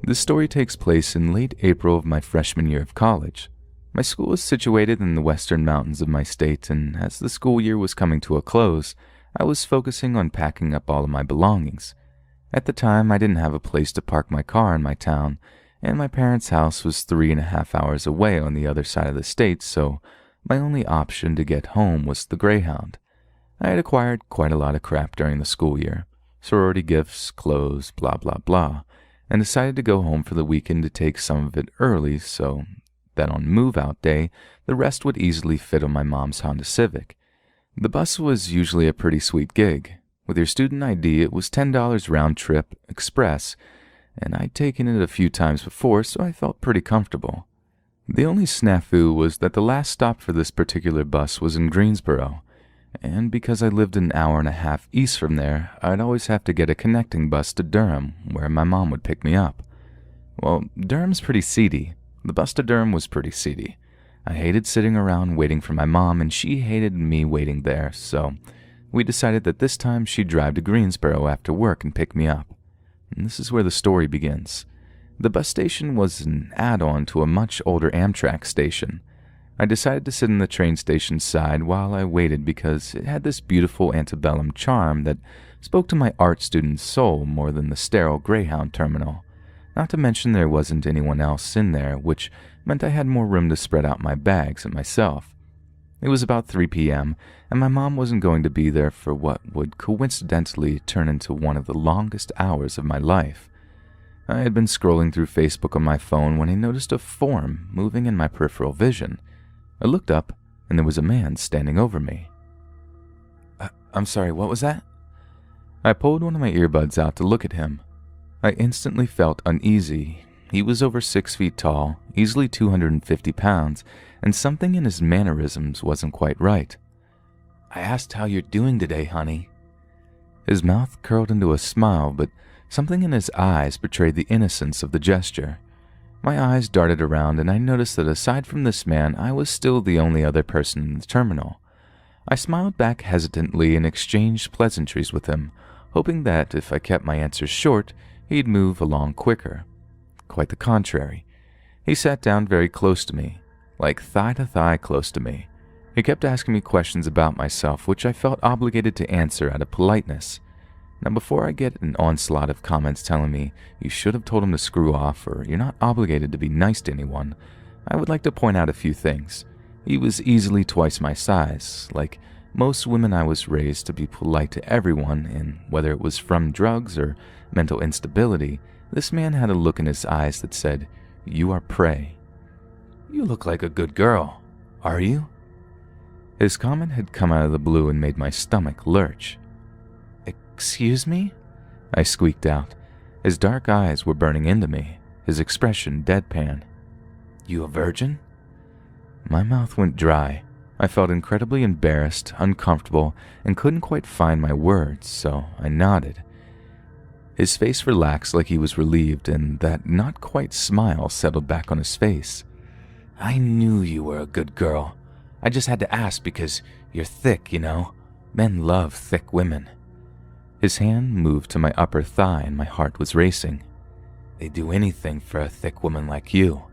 This story takes place in late April of my freshman year of college. My school is situated in the western mountains of my state, and as the school year was coming to a close, I was focusing on packing up all of my belongings. At the time, I didn't have a place to park my car in my town, and my parents' house was 3.5 hours away on the other side of the state, so my only option to get home was the Greyhound. I had acquired quite a lot of crap during the school year, sorority gifts, clothes, blah blah blah, and decided to go home for the weekend to take some of it early so that on move-out day, the rest would easily fit on my mom's Honda Civic. The bus was usually a pretty sweet gig. With your student ID, it was $10 round trip, express, and I'd taken it a few times before, so I felt pretty comfortable. The only snafu was that the last stop for this particular bus was in Greensboro, and because I lived an hour and a half east from there, I'd always have to get a connecting bus to Durham, where my mom would pick me up. Well, Durham's pretty seedy. The bus to Durham was pretty seedy. I hated sitting around waiting for my mom, and she hated me waiting there, so we decided that this time she'd drive to Greensboro after work and pick me up. And this is where the story begins. The bus station was an add-on to a much older Amtrak station. I decided to sit in the train station side while I waited because it had this beautiful antebellum charm that spoke to my art student's soul more than the sterile Greyhound terminal. Not to mention there wasn't anyone else in there, which meant I had more room to spread out my bags and myself. It was about 3 p.m., and my mom wasn't going to be there for what would coincidentally turn into one of the longest hours of my life. I had been scrolling through Facebook on my phone when I noticed a form moving in my peripheral vision. I looked up, and there was a man standing over me. I'm sorry, what was that? I pulled one of my earbuds out to look at him. I instantly felt uneasy. He was over 6 feet tall, easily 250 pounds, and something in his mannerisms wasn't quite right. I asked how you're doing today, honey. His mouth curled into a smile, but something in his eyes betrayed the innocence of the gesture. My eyes darted around, and I noticed that aside from this man, I was still the only other person in the terminal. I smiled back hesitantly and exchanged pleasantries with him, hoping that if I kept my answers short, he'd move along quicker. Quite the contrary. He sat down very close to me, like thigh to thigh close to me. He kept asking me questions about myself, which I felt obligated to answer out of politeness. Now, before I get an onslaught of comments telling me you should have told him to screw off or you're not obligated to be nice to anyone, I would like to point out a few things. He was easily twice my size. Like most women, I was raised to be polite to everyone, and whether it was from drugs or mental instability, this man had a look in his eyes that said, "You are prey." "You look like a good girl. Are you?" His comment had come out of the blue and made my stomach lurch. "Excuse me?" I squeaked out. His dark eyes were burning into me, his expression deadpan. "You a virgin?" My mouth went dry. I felt incredibly embarrassed, uncomfortable, and couldn't quite find my words, so I nodded. His face relaxed like he was relieved, and that not-quite smile settled back on his face. "I knew you were a good girl. I just had to ask because you're thick, you know. Men love thick women." His hand moved to my upper thigh, and my heart was racing. "They'd do anything for a thick woman like you."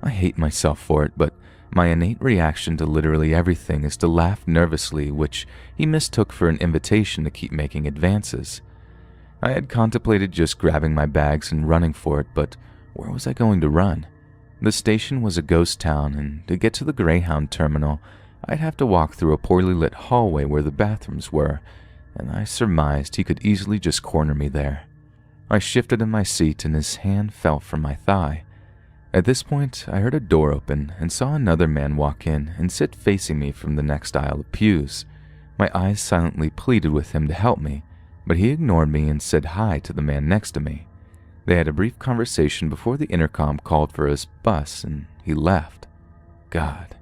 I hate myself for it, but my innate reaction to literally everything is to laugh nervously, which he mistook for an invitation to keep making advances. I had contemplated just grabbing my bags and running for it, but where was I going to run? The station was a ghost town, and to get to the Greyhound terminal, I'd have to walk through a poorly lit hallway where the bathrooms were, and I surmised he could easily just corner me there. I shifted in my seat, and his hand fell from my thigh. At this point, I heard a door open and saw another man walk in and sit facing me from the next aisle of pews. My eyes silently pleaded with him to help me, but he ignored me and said hi to the man next to me. They had a brief conversation before the intercom called for his bus, and he left. "God,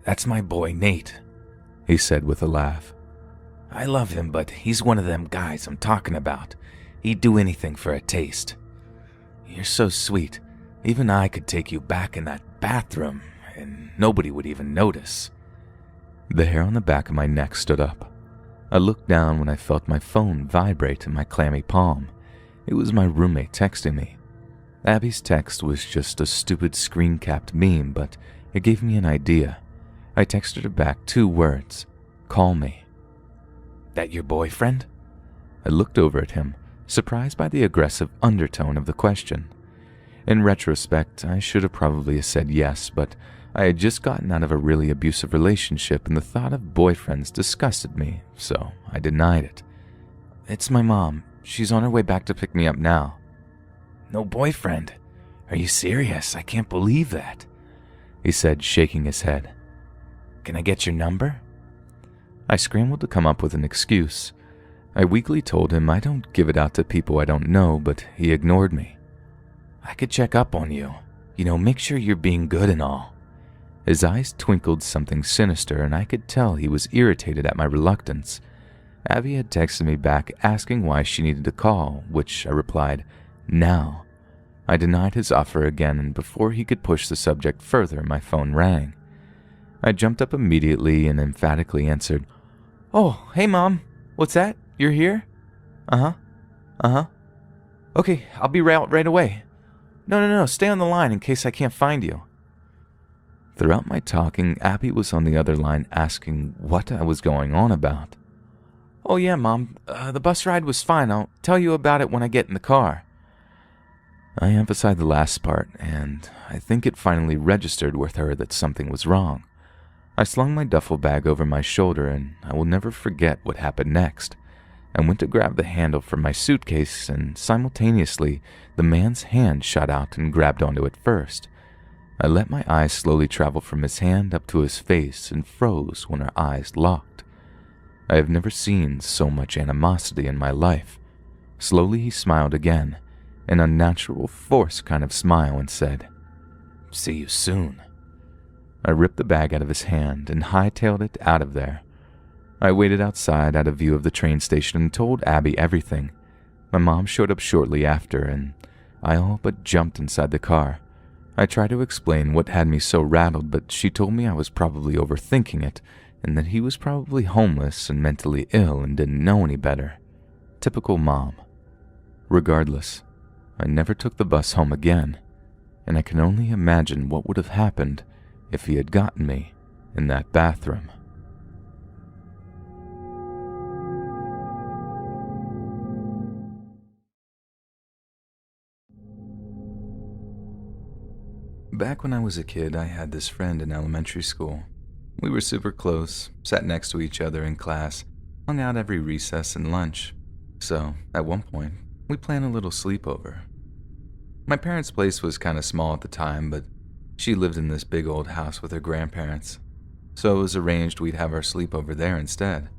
that's my boy Nate," he said with a laugh. "I love him, but he's one of them guys I'm talking about. He'd do anything for a taste. You're so sweet. Even I could take you back in that bathroom, and nobody would even notice." The hair on the back of my neck stood up. I looked down when I felt my phone vibrate in my clammy palm. It was my roommate texting me. Abby's text was just a stupid screen-capped meme, but it gave me an idea. I texted her back 2 words: call me. That your boyfriend? I looked over at him, surprised by the aggressive undertone of the question. In retrospect, I should have probably said yes, but I had just gotten out of a really abusive relationship and the thought of boyfriends disgusted me, so I denied it. It's my mom. She's on her way back to pick me up now. No boyfriend? Are you serious? I can't believe that, he said, shaking his head. Can I get your number? I scrambled to come up with an excuse. I weakly told him I don't give it out to people I don't know, but he ignored me. I could check up on you. Make sure you're being good and all. His eyes twinkled something sinister, and I could tell he was irritated at my reluctance. Abby had texted me back asking why she needed to call, which I replied, now. I denied his offer again, and before he could push the subject further, my phone rang. I jumped up immediately and emphatically answered, Oh, hey Mom. What's that? You're here? Uh-huh. Okay, I'll be right away. No, stay on the line in case I can't find you. Throughout my talking, Abby was on the other line asking what I was going on about. Oh yeah, Mom, the bus ride was fine. I'll tell you about it when I get in the car. I emphasized the last part, and I think it finally registered with her that something was wrong. I slung my duffel bag over my shoulder, and I will never forget what happened next. I went to grab the handle from my suitcase, and simultaneously, the man's hand shot out and grabbed onto it first. I let my eyes slowly travel from his hand up to his face and froze when our eyes locked. I have never seen so much animosity in my life. Slowly he smiled again, an unnatural, forced kind of smile, and said, See you soon. I ripped the bag out of his hand and hightailed it out of there. I waited outside out of view of the train station and told Abby everything. My mom showed up shortly after, and I all but jumped inside the car. I tried to explain what had me so rattled, but she told me I was probably overthinking it, and that he was probably homeless and mentally ill and didn't know any better. Typical mom. Regardless, I never took the bus home again, and I can only imagine what would have happened if he had gotten me in that bathroom. Back when I was a kid, I had this friend in elementary school. We were super close, sat next to each other in class, hung out every recess and lunch. So, at one point, we planned a little sleepover. My parents' place was kind of small at the time, but she lived in this big old house with her grandparents. So it was arranged we'd have our sleepover there instead.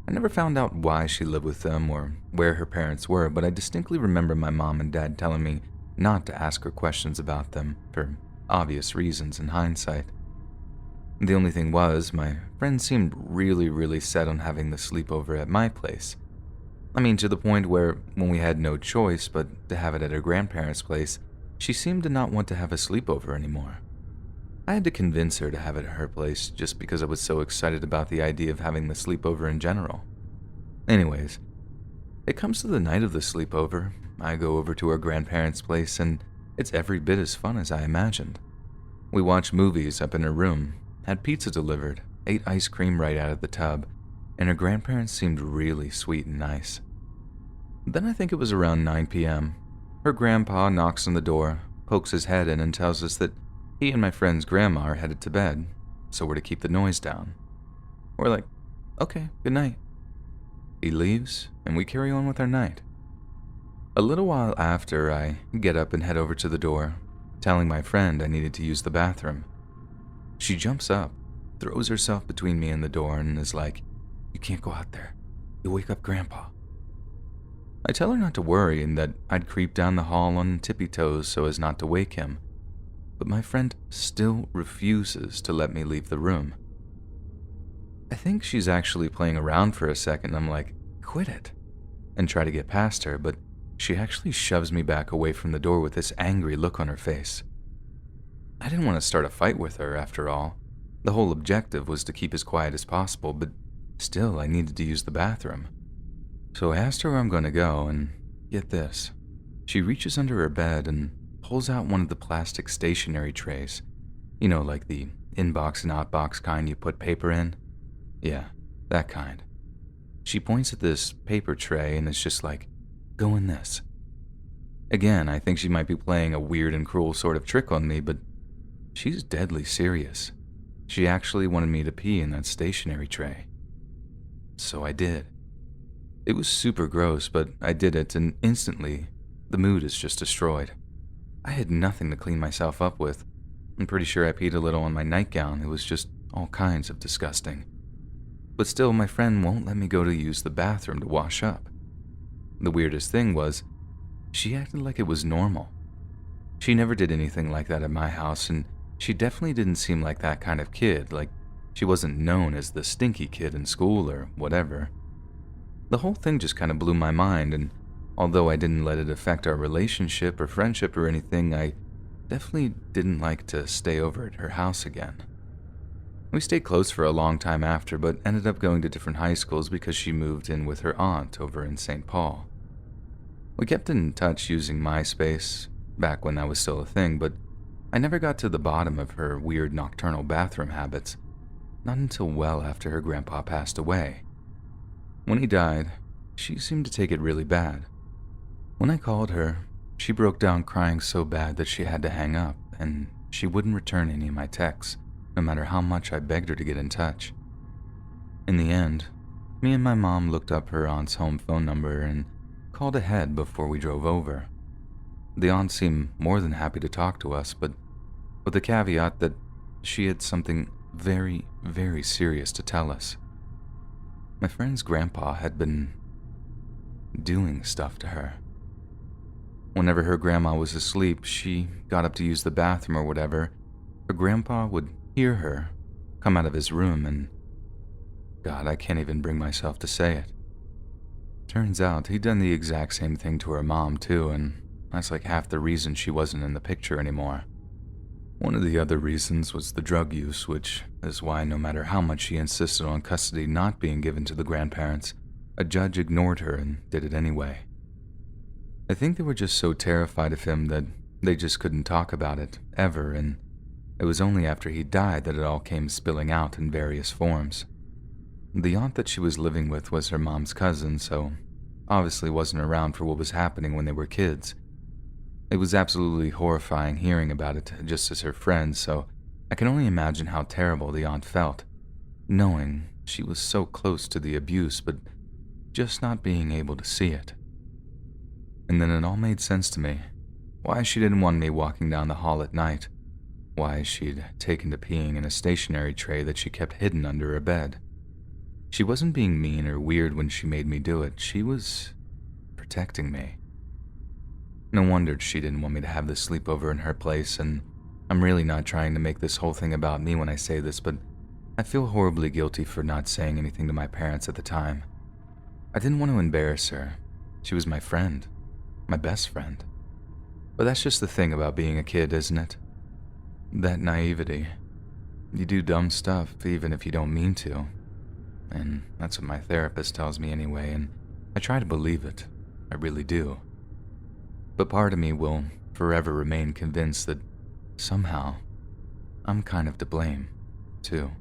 I never found out why she lived with them or where her parents were, but I distinctly remember my mom and dad telling me not to ask her questions about them, for obvious reasons in hindsight. The only thing was, my friend seemed really set on having the sleepover at my place. I mean, to the point where, when we had no choice but to have it at her grandparents' place, she seemed to not want to have a sleepover anymore. I had to convince her to have it at her place just because I was so excited about the idea of having the sleepover in general. Anyways, it comes to the night of the sleepover. I go over to her grandparents' place, and it's every bit as fun as I imagined. We watched movies up in her room, had pizza delivered, ate ice cream right out of the tub, and her grandparents seemed really sweet and nice. Then I think it was around 9 p.m. Her grandpa knocks on the door, pokes his head in, and tells us that he and my friend's grandma are headed to bed, so we're to keep the noise down. We're like, okay, good night. He leaves, and we carry on with our night. A little while after, I get up and head over to the door, telling my friend I needed to use the bathroom. She jumps up, throws herself between me and the door, and is like, You can't go out there. You'll wake up Grandpa. I tell her not to worry and that I'd creep down the hall on tippy toes so as not to wake him, but my friend still refuses to let me leave the room. I think she's actually playing around for a second. I'm like, quit it, and try to get past her, but she actually shoves me back away from the door with this angry look on her face. I didn't want to start a fight with her, after all. The whole objective was to keep as quiet as possible, but still I needed to use the bathroom. So I asked her where I'm going to go, and get this. She reaches under her bed and pulls out one of the plastic stationery trays. You know, like the inbox and outbox kind you put paper in? Yeah, that kind. She points at this paper tray and is just like, "Go in this." Again, I think she might be playing a weird and cruel sort of trick on me, but she's deadly serious. She actually wanted me to pee in that stationery tray. So I did. It was super gross, but I did it, and instantly, the mood is just destroyed. I had nothing to clean myself up with. I'm pretty sure I peed a little on my nightgown. It was just all kinds of disgusting. But still, my friend won't let me go to use the bathroom to wash up. The weirdest thing was, she acted like it was normal. She never did anything like that at my house, and she definitely didn't seem like that kind of kid, like she wasn't known as the stinky kid in school or whatever. The whole thing just kind of blew my mind, and although I didn't let it affect our relationship or friendship or anything, I definitely didn't like to stay over at her house again. We stayed close for a long time after, but ended up going to different high schools because she moved in with her aunt over in St. Paul. We kept in touch using MySpace, back when that was still a thing, but I never got to the bottom of her weird nocturnal bathroom habits, not until well after her grandpa passed away. When he died, she seemed to take it really bad. When I called her, she broke down crying so bad that she had to hang up, and she wouldn't return any of my texts, no matter how much I begged her to get in touch. In the end, me and my mom looked up her aunt's home phone number and called ahead before we drove over. The aunt seemed more than happy to talk to us, but with the caveat that she had something very, very serious to tell us. My friend's grandpa had been doing stuff to her. Whenever her grandma was asleep, she got up to use the bathroom or whatever, her grandpa would hear her come out of his room and, God, I can't even bring myself to say it. Turns out he'd done the exact same thing to her mom too, and that's like half the reason she wasn't in the picture anymore. One of the other reasons was the drug use, which is why no matter how much she insisted on custody not being given to the grandparents, a judge ignored her and did it anyway. I think they were just so terrified of him that they just couldn't talk about it, ever, and it was only after he died that it all came spilling out in various forms. The aunt that she was living with was her mom's cousin, so obviously wasn't around for what was happening when they were kids. It was absolutely horrifying hearing about it just as her friend, so I can only imagine how terrible the aunt felt, knowing she was so close to the abuse but just not being able to see it. And then it all made sense to me. Why she didn't want me walking down the hall at night. Why she'd taken to peeing in a stationery tray that she kept hidden under her bed. She wasn't being mean or weird when she made me do it. She was protecting me. No wonder she didn't want me to have this sleepover in her place, and I'm really not trying to make this whole thing about me when I say this, but I feel horribly guilty for not saying anything to my parents at the time. I didn't want to embarrass her. She was my friend. My best friend. But that's just the thing about being a kid, isn't it? That naivety. You do dumb stuff even if you don't mean to. And that's what my therapist tells me anyway, and I try to believe it. I really do. But part of me will forever remain convinced that somehow I'm kind of to blame, too.